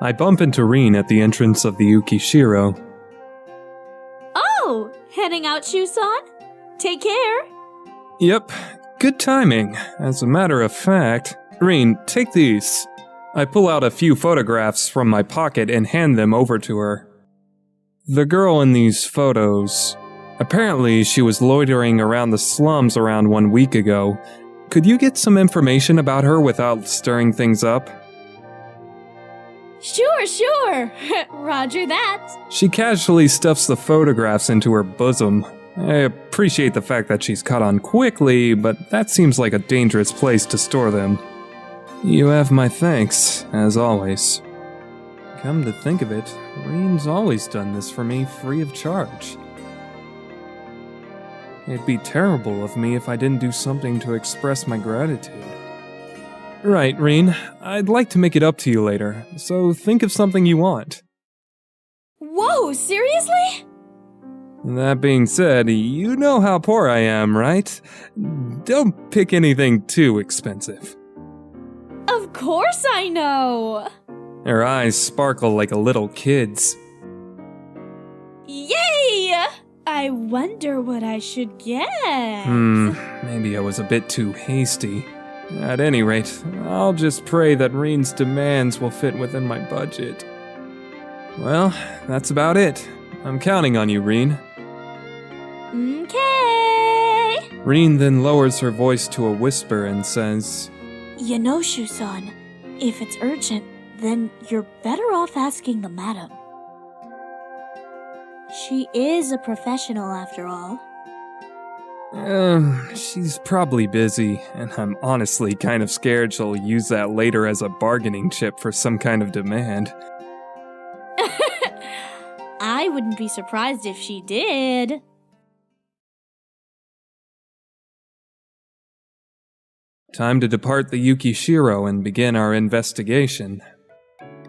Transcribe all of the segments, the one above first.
I bump into Rene at the entrance of the Ukishiro. Oh, heading out, Shusan? Take care. Yep, good timing. As a matter of fact, Rene, take these. I pull out a few photographs from my pocket and hand them over to her. The girl in these photos, apparently she was loitering around the slums around 1 week ago. Could you get some information about her without stirring things up? Sure. Roger that. She casually stuffs the photographs into her bosom. I appreciate the fact that she's caught on quickly, but that seems like a dangerous place to store them. You have my thanks, as always. Come to think of it, Rene's always done this for me free of charge. It'd be terrible of me if I didn't do something to express my gratitude. Right, Rene, I'd like to make it up to you later, so think of something you want. Whoa, seriously? That being said, you know how poor I am, right? Don't pick anything too expensive. Of course I know! Her eyes sparkle like a little kid's. Yay! I wonder what I should get. Maybe I was a bit too hasty. At any rate, I'll just pray that Rene's demands will fit within my budget. Well, that's about it. I'm counting on you, Rene. Okay. Rene then lowers her voice to a whisper and says, You know, Shusan, if it's urgent, then you're better off asking the madam. She is a professional after all. She's probably busy, and I'm honestly kind of scared she'll use that later as a bargaining chip for some kind of demand. I wouldn't be surprised if she did. Time to depart the Ukishiro and begin our investigation.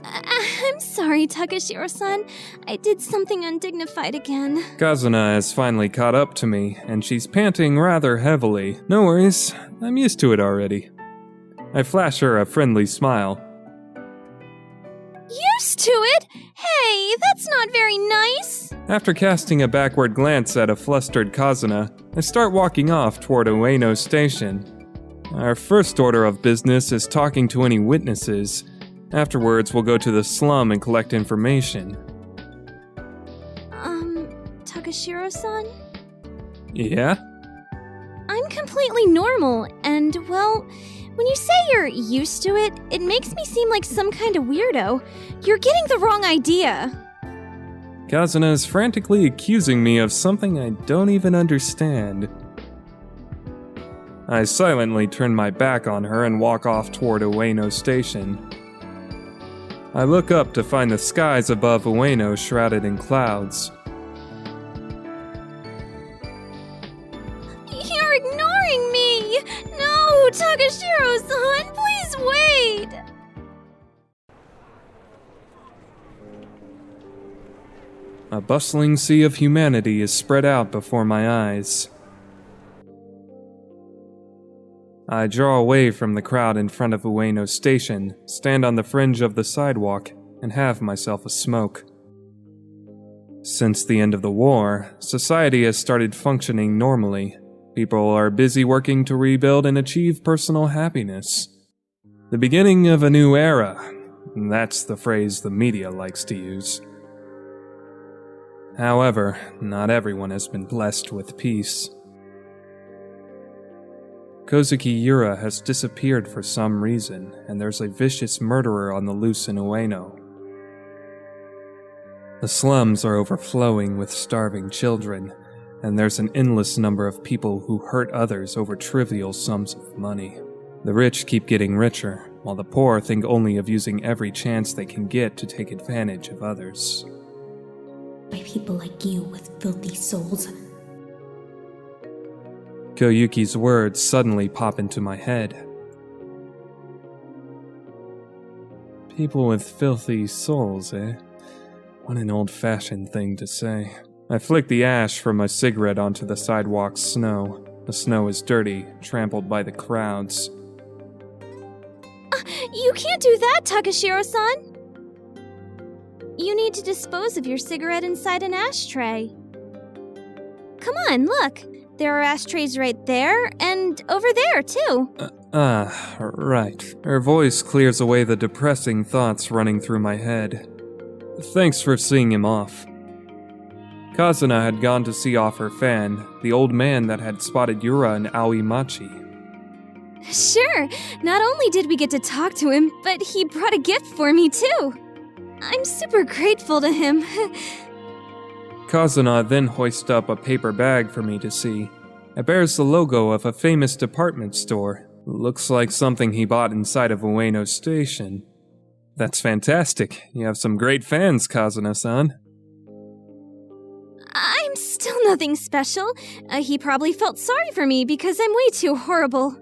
I'm sorry, Takashiro-san. I did something undignified again. Kazuna has finally caught up to me, and she's panting rather heavily. No worries, I'm used to it already. I flash her a friendly smile. Used to it? Hey, that's not very nice. After casting a backward glance at a flustered Kazuna, I start walking off toward Aeno station. Our first order of business is talking to any witnesses. Afterwards, we'll go to the slum and collect information. Takashiro-san? Yeah? I'm completely normal, and, well, when you say you're used to it, it makes me seem like some kind of weirdo. You're getting the wrong idea. Kazuna is frantically accusing me of something I don't even understand. I silently turn my back on her and walk off toward Aeno station. I look up to find the skies above Aeno shrouded in clouds. You're ignoring me! No, Takashiro-san, please wait! A bustling sea of humanity is spread out before my eyes. I draw away from the crowd in front of Aeno station, stand on the fringe of the sidewalk, and have myself a smoke. Since the end of the war, society has started functioning normally. People are busy working to rebuild and achieve personal happiness. The beginning of a new era. That's the phrase the media likes to use. However, not everyone has been blessed with peace. Kohzuki Yura has disappeared for some reason, and there's a vicious murderer on the loose in Aeno. The slums are overflowing with starving children, and there's an endless number of people who hurt others over trivial sums of money. The rich keep getting richer, while the poor think only of using every chance they can get to take advantage of others. By people like you with filthy souls. Koyuki's words suddenly pop into my head. People with filthy souls, eh? What an old-fashioned thing to say. I flick the ash from my cigarette onto the sidewalk's snow. The snow is dirty, trampled by the crowds. You can't do that, Takashiro-san! You need to dispose of your cigarette inside an ashtray. Come on, look. There are ashtrays right there, and over there, too. Right. Her voice clears away the depressing thoughts running through my head. Thanks for seeing him off. Kazuna had gone to see off her fan, the old man that had spotted Yura and Aoi-machi. Sure, not only did we get to talk to him, but he brought a gift for me too. I'm super grateful to him. Kazuna then hoisted up a paper bag for me to see. It bears the logo of a famous department store. Looks like something he bought inside of Aeno Station. That's fantastic. You have some great fans, Kazuna-san. I'm still nothing special. He probably felt sorry for me because I'm way too horrible.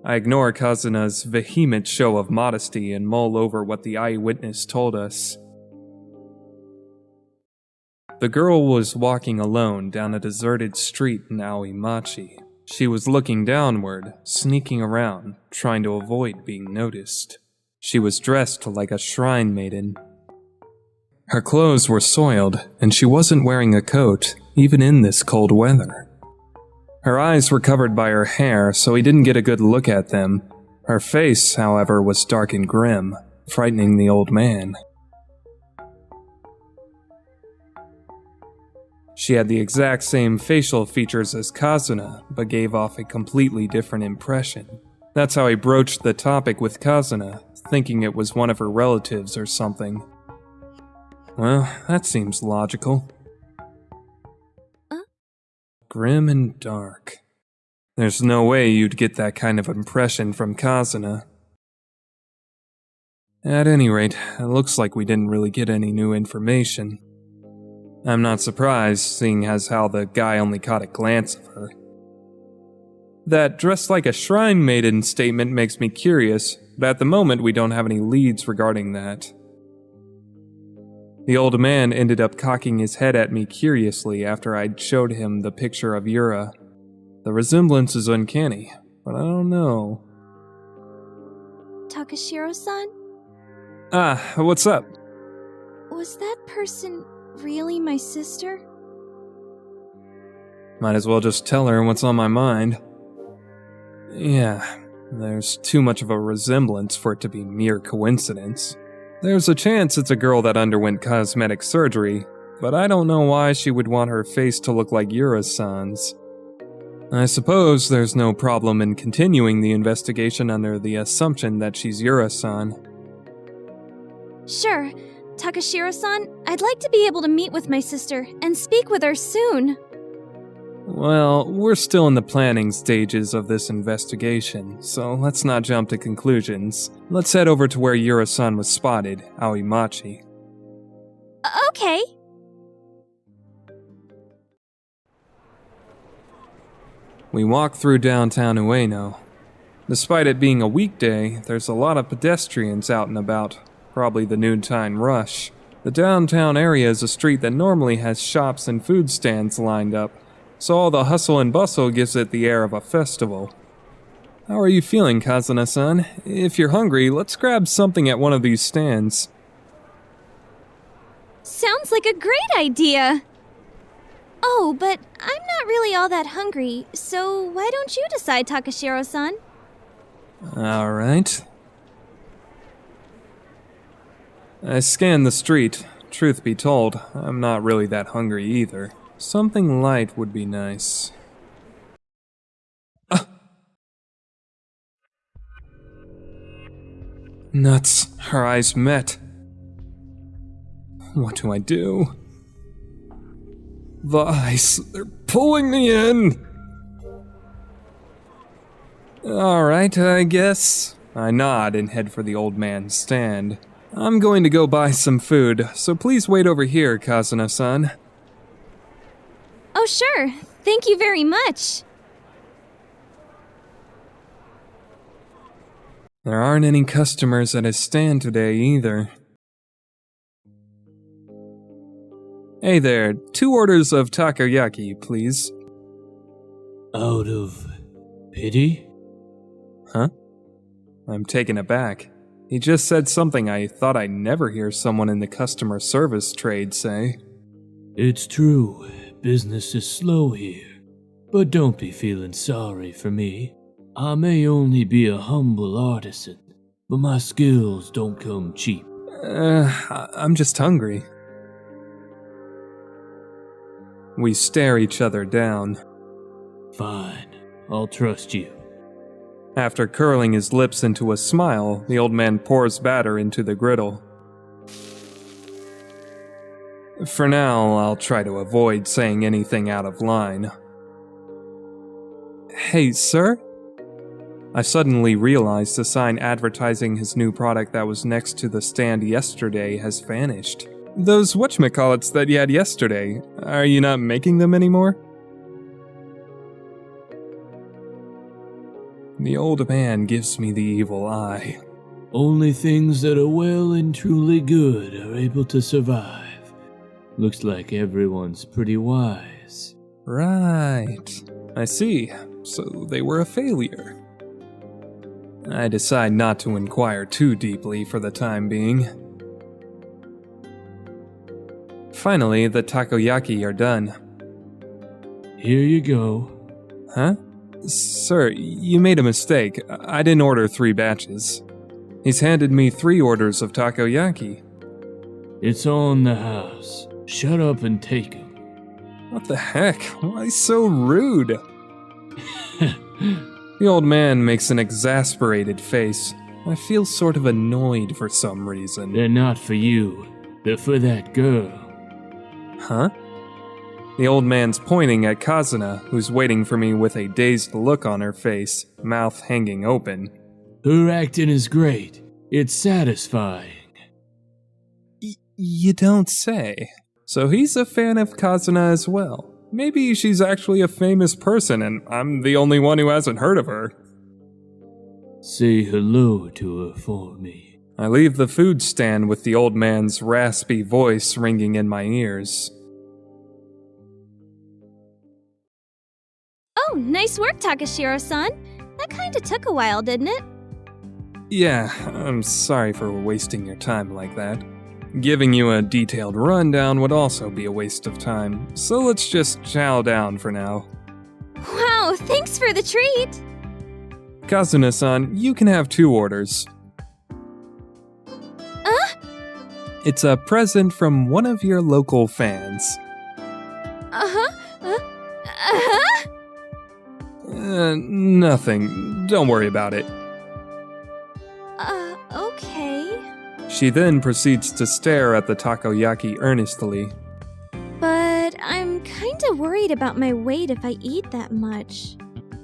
I ignore Kazuna's vehement show of modesty and mull over what the eyewitness told us. The girl was walking alone down a deserted street in Aoi-machi. She was looking downward, sneaking around, trying to avoid being noticed. She was dressed like a shrine maiden. Her clothes were soiled, and she wasn't wearing a coat, even in this cold weather. Her eyes were covered by her hair, so he didn't get a good look at them. Her face, however, was dark and grim, frightening the old man. She had the exact same facial features as Kazuna, but gave off a completely different impression. That's how he broached the topic with Kazuna, thinking it was one of her relatives or something. Well, that seems logical. Grim and dark. There's no way you'd get that kind of impression from Kazuna. At any rate, it looks like we didn't really get any new information. I'm not surprised, seeing as how the guy only caught a glance of her. That dressed like a shrine maiden statement makes me curious, but at the moment we don't have any leads regarding that. The old man ended up cocking his head at me curiously after I'd showed him the picture of Yura. The resemblance is uncanny, but I don't know. Takashiro-san? What's up? Was that person really my sister? Might as well just tell her what's on my mind. Yeah, there's too much of a resemblance for it to be mere coincidence. There's a chance it's a girl that underwent cosmetic surgery, but I don't know why she would want her face to look like Yura-san's. I suppose there's no problem in continuing the investigation under the assumption that she's Yura-san. Sure. Takashiro-san, I'd like to be able to meet with my sister and speak with her soon. Well, we're still in the planning stages of this investigation, so let's not jump to conclusions. Let's head over to where Yura-san was spotted, Aoi-machi. Okay. We walk through downtown Aeno. Despite it being a weekday, there's a lot of pedestrians out and about, probably the noontime rush. The downtown area is a street that normally has shops and food stands lined up, so all the hustle and bustle gives it the air of a festival. How are you feeling, Kazuna-san? If you're hungry, let's grab something at one of these stands. Sounds like a great idea! Oh, but I'm not really all that hungry, so why don't you decide, Takashiro-san? Alright. I scan the street. Truth be told, I'm not really that hungry either. Something light would be nice. Nuts. Her eyes met. What do I do? The ice. They're pulling me in. Alright, I guess. I nod and head for the old man's stand. I'm going to go buy some food, so please wait over here, Kazuna-san. Oh, sure. Thank you very much. There aren't any customers at his stand today either. Hey there, 2 orders of takoyaki, please. Out of pity? Huh? I'm taken aback. He just said something I thought I'd never hear someone in the customer service trade say. It's true, business is slow here. But don't be feeling sorry for me. I may only be a humble artisan, but my skills don't come cheap. I'm just hungry. We stare each other down. Fine, I'll trust you. After curling his lips into a smile, the old man pours batter into the griddle. For now, I'll try to avoid saying anything out of line. Hey, sir? I suddenly realized the sign advertising his new product that was next to the stand yesterday has vanished. Those whatchamacallits that you had yesterday, are you not making them anymore? The old man gives me the evil eye. Only things that are well and truly good are able to survive. Looks like everyone's pretty wise. Right. I see. So they were a failure. I decide not to inquire too deeply for the time being. Finally, the takoyaki are done. Here you go. Huh? Sir, you made a mistake. I didn't order 3 batches. He's handed me 3 orders of takoyaki. It's on the house. Shut up and take 'em. What the heck? Why so rude? The old man makes an exasperated face. I feel sort of annoyed for some reason. They're not for you. They're for that girl. Huh? The old man's pointing at Kazuna, who's waiting for me with a dazed look on her face, mouth hanging open. Her acting is great. It's satisfying. You don't say. So he's a fan of Kazuna as well. Maybe she's actually a famous person and I'm the only one who hasn't heard of her. Say hello to her for me. I leave the food stand with the old man's raspy voice ringing in my ears. Oh, nice work, Takashiro-san. That kinda took a while, didn't it? Yeah, I'm sorry for wasting your time like that. Giving you a detailed rundown would also be a waste of time, so let's just chow down for now. Wow, thanks for the treat! Kazuna-san, you can have 2 orders. It's a present from one of your local fans. Nothing. Don't worry about it. Okay. She then proceeds to stare at the takoyaki earnestly. But I'm kinda worried about my weight if I eat that much.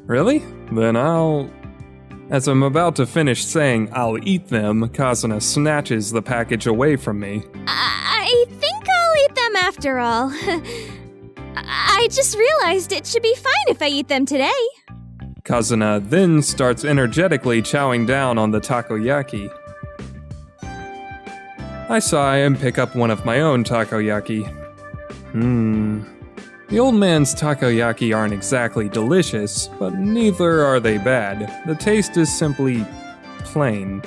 Really? Then I'll... As I'm about to finish saying I'll eat them, Kazuna snatches the package away from me. I think I'll eat them after all. I just realized it should be fine if I eat them today. Kazuna then starts energetically chowing down on the takoyaki. I sigh and pick up one of my own takoyaki. The old man's takoyaki aren't exactly delicious, but neither are they bad. The taste is simply plain.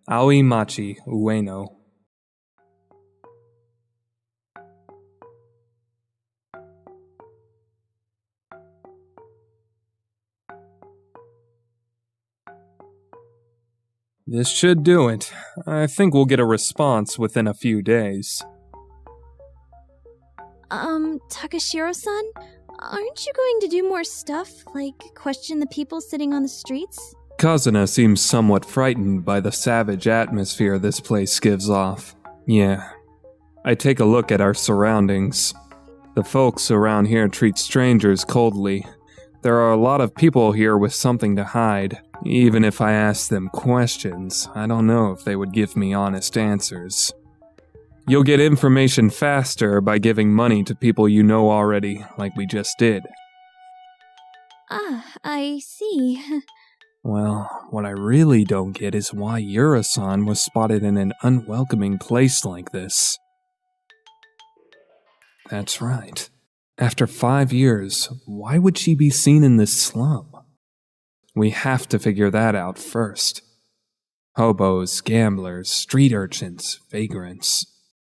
Aoi machi, Aeno. This should do it. I think we'll get a response within a few days. Takashiro-san? Aren't you going to do more stuff, like question the people sitting on the streets? Kazuna seems somewhat frightened by the savage atmosphere this place gives off. Yeah. I take a look at our surroundings. The folks around here treat strangers coldly. There are a lot of people here with something to hide. Even if I ask them questions, I don't know if they would give me honest answers. You'll get information faster by giving money to people you know already, like we just did. I see. Well, what I really don't get is why Yura-san was spotted in an unwelcoming place like this. That's right. After 5 years, why would she be seen in this slum? We have to figure that out first. Hobos, gamblers, street urchins, vagrants.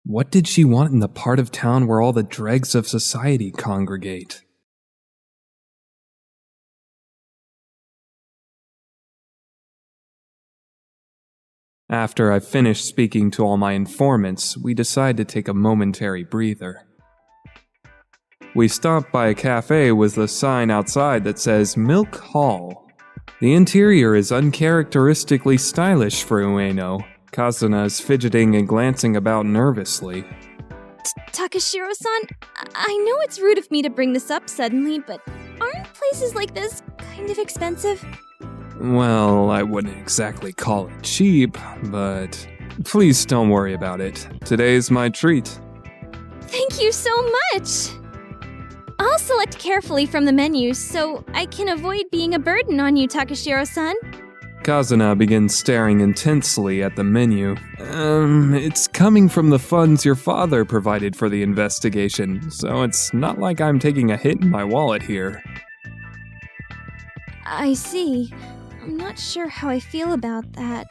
What did she want in the part of town where all the dregs of society congregate? After I finished speaking to all my informants, we decide to take a momentary breather. We stop by a cafe with a sign outside that says Milk Hall. The interior is uncharacteristically stylish for Aeno. Kazuna is fidgeting and glancing about nervously. Takashiro-san, I know it's rude of me to bring this up suddenly, but aren't places like this kind of expensive? Well, I wouldn't exactly call it cheap, but please don't worry about it. Today's my treat. Thank you so much! I'll select carefully from the menu so I can avoid being a burden on you, Takashiro-san. Kazuna begins staring intensely at the menu. It's coming from the funds your father provided for the investigation, so it's not like I'm taking a hit in my wallet here. I see. I'm not sure how I feel about that.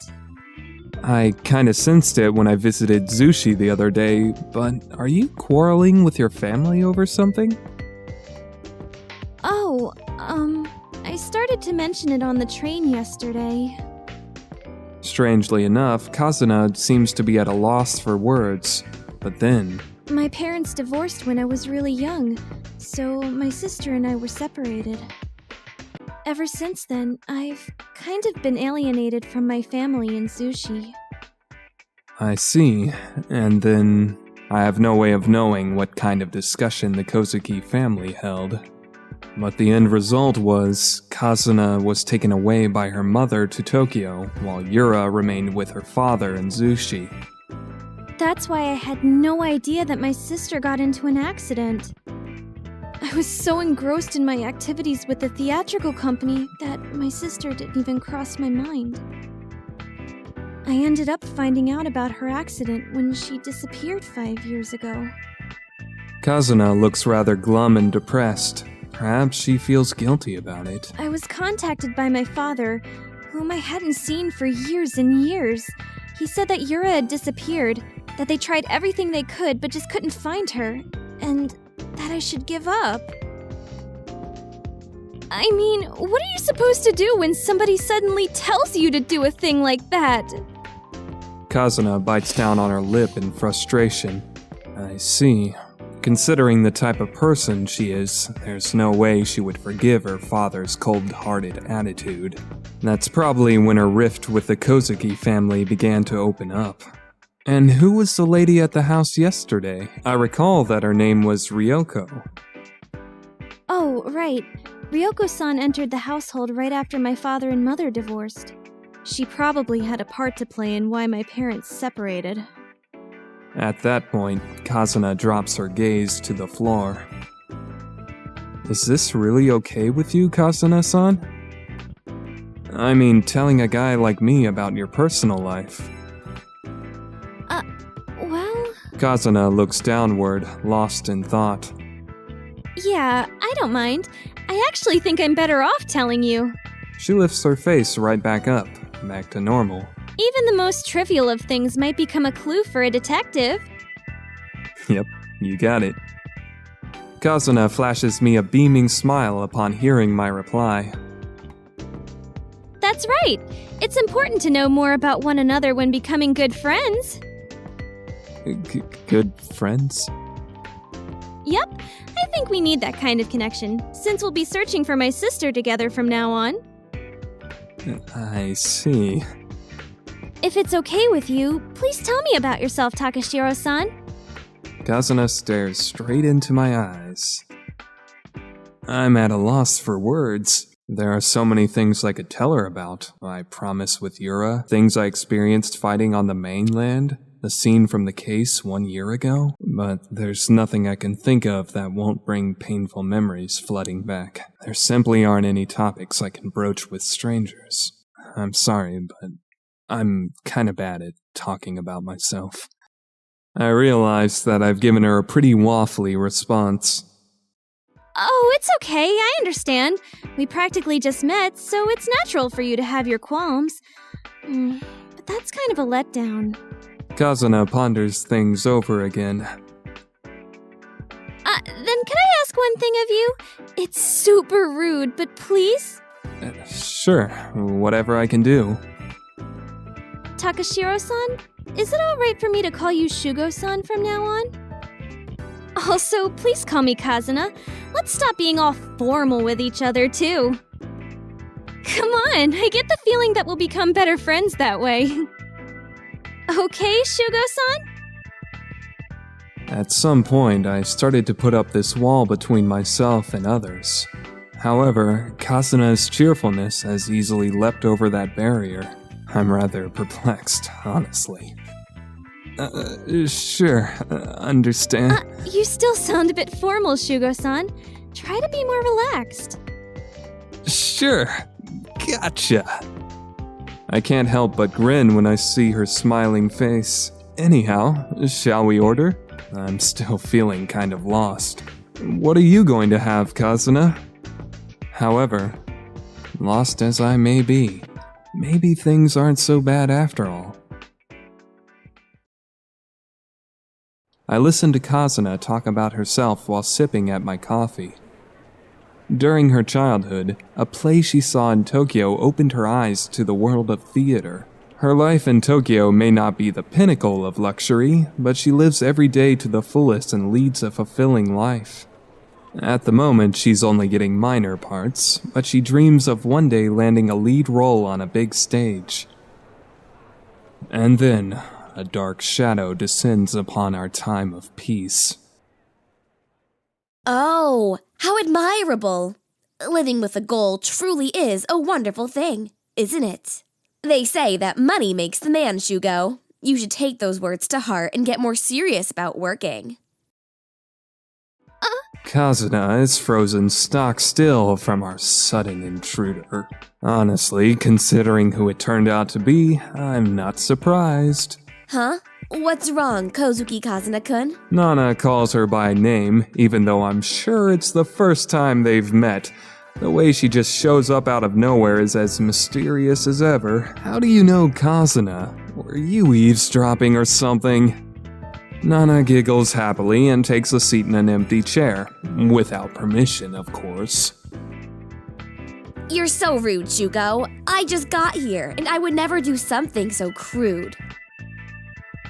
I kinda sensed it when I visited Zushi the other day, but are you quarreling with your family over something? Oh, I started to mention it on the train yesterday. Strangely enough, Kazuna seems to be at a loss for words, but then... My parents divorced when I was really young, so my sister and I were separated. Ever since then, I've kind of been alienated from my family in Zushi. I see, and then I have no way of knowing what kind of discussion the Kohzuki family held. But the end result was, Kazuna was taken away by her mother to Tokyo, while Yura remained with her father in Zushi. That's why I had no idea that my sister got into an accident. I was so engrossed in my activities with the theatrical company that my sister didn't even cross my mind. I ended up finding out about her accident when she disappeared 5 years ago. Kazuna looks rather glum and depressed. Perhaps she feels guilty about it. I was contacted by my father, whom I hadn't seen for years and years. He said that Yura had disappeared, that they tried everything they could but just couldn't find her, and that I should give up. I mean, what are you supposed to do when somebody suddenly tells you to do a thing like that? Kazuna bites down on her lip in frustration. I see. Considering the type of person she is, there's no way she would forgive her father's cold-hearted attitude. That's probably when her rift with the Kohzuki family began to open up. And who was the lady at the house yesterday? I recall that her name was Ryoko. Oh, right. Ryoko-san entered the household right after my father and mother divorced. She probably had a part to play in why my parents separated. At that point, Kazuna drops her gaze to the floor. Is this really okay with you, Kazuna-san? I mean, telling a guy like me about your personal life. Well... Kazuna looks downward, lost in thought. Yeah, I don't mind. I actually think I'm better off telling you. She lifts her face right back up, back to normal. Even the most trivial of things might become a clue for a detective. Yep, you got it. Kazuna flashes me a beaming smile upon hearing my reply. That's right. It's important to know more about one another when becoming good friends. Good friends? Yep, I think we need that kind of connection, since we'll be searching for my sister together from now on. I see. If it's okay with you, please tell me about yourself, Takashiro-san. Kazuna stares straight into my eyes. I'm at a loss for words. There are so many things I could tell her about. I promise with Yura, things I experienced fighting on the mainland, the scene from the case 1 year ago. But there's nothing I can think of that won't bring painful memories flooding back. There simply aren't any topics I can broach with strangers. I'm sorry, but I'm kinda bad at talking about myself. I realize that I've given her a pretty waffly response. Oh, it's okay, I understand. We practically just met, so it's natural for you to have your qualms. But that's kind of a letdown. Kazuna ponders things over again. Then can I ask one thing of you? It's super rude, but please? Sure, whatever I can do. Takashiro-san, is it alright for me to call you Shugo-san from now on? Also, please call me Kazuna. Let's stop being all formal with each other, too. Come on, I get the feeling that we'll become better friends that way. Okay, Shugo-san? At some point, I started to put up this wall between myself and others. However, Kazuna's cheerfulness has easily leapt over that barrier. I'm rather perplexed, honestly. Sure, understand. You still sound a bit formal, Shugo-san. Try to be more relaxed. Sure, gotcha. I can't help but grin when I see her smiling face. Anyhow, shall we order? I'm still feeling kind of lost. What are you going to have, Kazuna? However, lost as I may be, maybe things aren't so bad after all. I listened to Kazuna talk about herself while sipping at my coffee. During her childhood, a play she saw in Tokyo opened her eyes to the world of theater. Her life in Tokyo may not be the pinnacle of luxury, but she lives every day to the fullest and leads a fulfilling life. At the moment, she's only getting minor parts, but she dreams of one day landing a lead role on a big stage. And then, a dark shadow descends upon our time of peace. Oh, how admirable! Living with a goal truly is a wonderful thing, isn't it? They say that money makes the man, Shugo. You should take those words to heart and get more serious about working. Kazuna is frozen stock still from our sudden intruder. Honestly, considering who it turned out to be, I'm not surprised. Huh? What's wrong, Kohzuki Kazuna-kun? Nana calls her by name, even though I'm sure it's the first time they've met. The way she just shows up out of nowhere is as mysterious as ever. How do you know Kazuna? Were you eavesdropping or something? Nana giggles happily and takes a seat in an empty chair. Without permission, of course. You're so rude, Shugo. I just got here, and I would never do something so crude.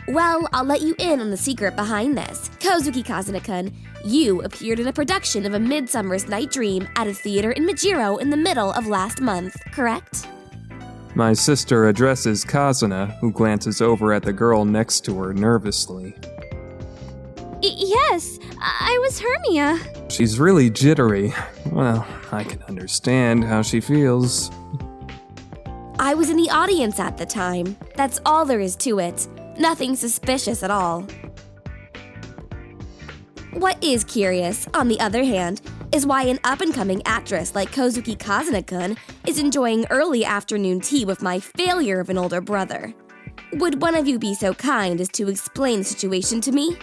Well, I'll let you in on the secret behind this. Kohzuki Kazuna-kun, you appeared in a production of A Midsummer's Night Dream at a theater in Majiro in the middle of last month, correct? My sister addresses Kazuna, who glances over at the girl next to her nervously. Yes, I was Hermia. She's really jittery. Well, I can understand how she feels. I was in the audience at the time. That's all there is to it. Nothing suspicious at all. What is curious, on the other hand, is why an up-and-coming actress like Kohzuki Kazuna-kun is enjoying early afternoon tea with my failure of an older brother. Would one of you be so kind as to explain the situation to me?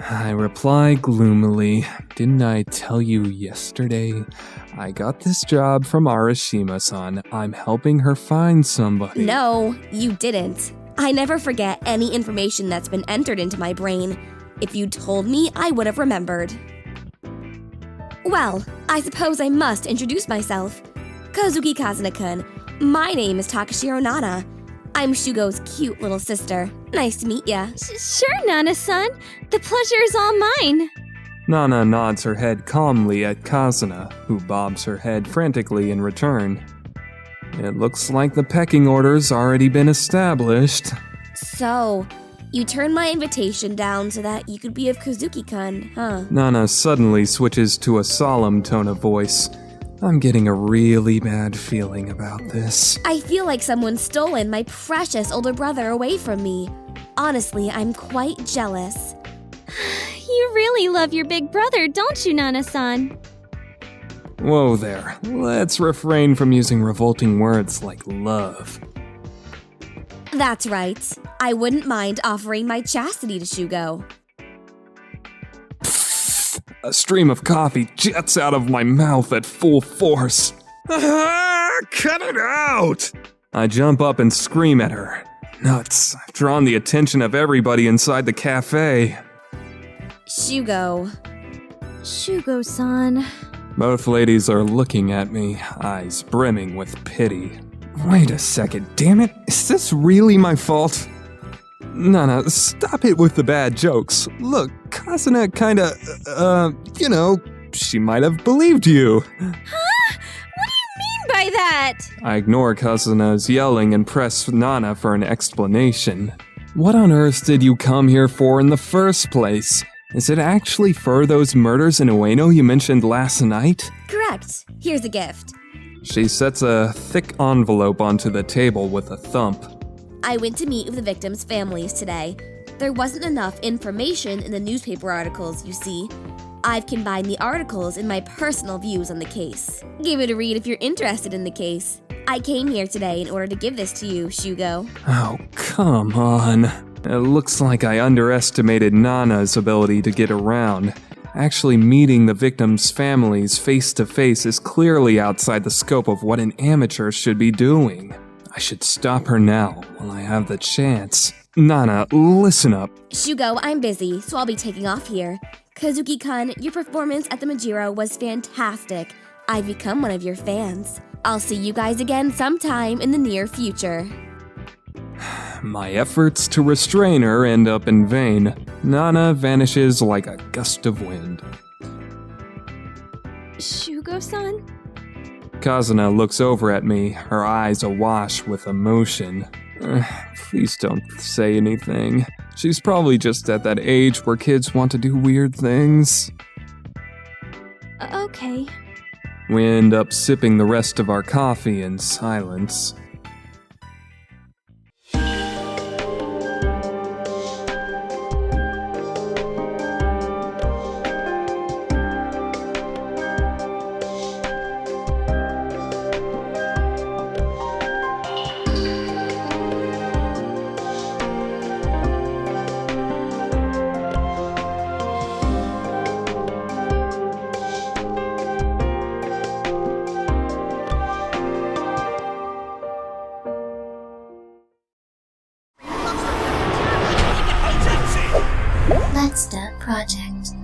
I reply gloomily. Didn't I tell you yesterday? I got this job from Arashima-san. I'm helping her find somebody. No, you didn't. I never forget any information that's been entered into my brain. If you told me, I would have remembered. Well, I suppose I must introduce myself. Kohzuki Kazuna-kun, my name is Takashiro Nana. I'm Shugo's cute little sister. Nice to meet ya. Sure, Nana-san. The pleasure is all mine. Nana nods her head calmly at Kazuna, who bobs her head frantically in return. It looks like the pecking order's already been established. So, you turned my invitation down so that you could be of Kohzuki-kun, huh? Nana suddenly switches to a solemn tone of voice. I'm getting a really bad feeling about this. I feel like someone's stolen my precious older brother away from me. Honestly, I'm quite jealous. You really love your big brother, don't you, Nana-san? Whoa there. Let's refrain from using revolting words like love. That's right. I wouldn't mind offering my chastity to Shugo. A stream of coffee jets out of my mouth at full force. Cut it out! I jump up and scream at her. Nuts. I've drawn the attention of everybody inside the cafe. Shugo. Shugo-san. Both ladies are looking at me, eyes brimming with pity. Wait a second, damn it. Is this really my fault? Nana, stop it with the bad jokes. Look, Kazuna kinda, she might have believed you. Huh? What do you mean by that? I ignore Kazuna's yelling and press Nana for an explanation. What on earth did you come here for in the first place? Is it actually for those murders in Aeno you mentioned last night? Correct. Here's a gift. She sets a thick envelope onto the table with a thump. I went to meet with the victims' families today. There wasn't enough information in the newspaper articles, you see. I've combined the articles in my personal views on the case. Give it a read if you're interested in the case. I came here today in order to give this to you, Shugo. Oh, come on. It looks like I underestimated Nana's ability to get around. Actually meeting the victims' families face to face is clearly outside the scope of what an amateur should be doing. I should stop her now while I have the chance. Nana, listen up. Shugo, I'm busy, so I'll be taking off here. Kohzuki-kun, your performance at the Majiro was fantastic. I've become one of your fans. I'll see you guys again sometime in the near future. My efforts to restrain her end up in vain. Nana vanishes like a gust of wind. Shugo-san? Kazuna looks over at me, her eyes awash with emotion. Please don't say anything. She's probably just at that age where kids want to do weird things. Okay. We end up sipping the rest of our coffee in silence. Let's Start Project.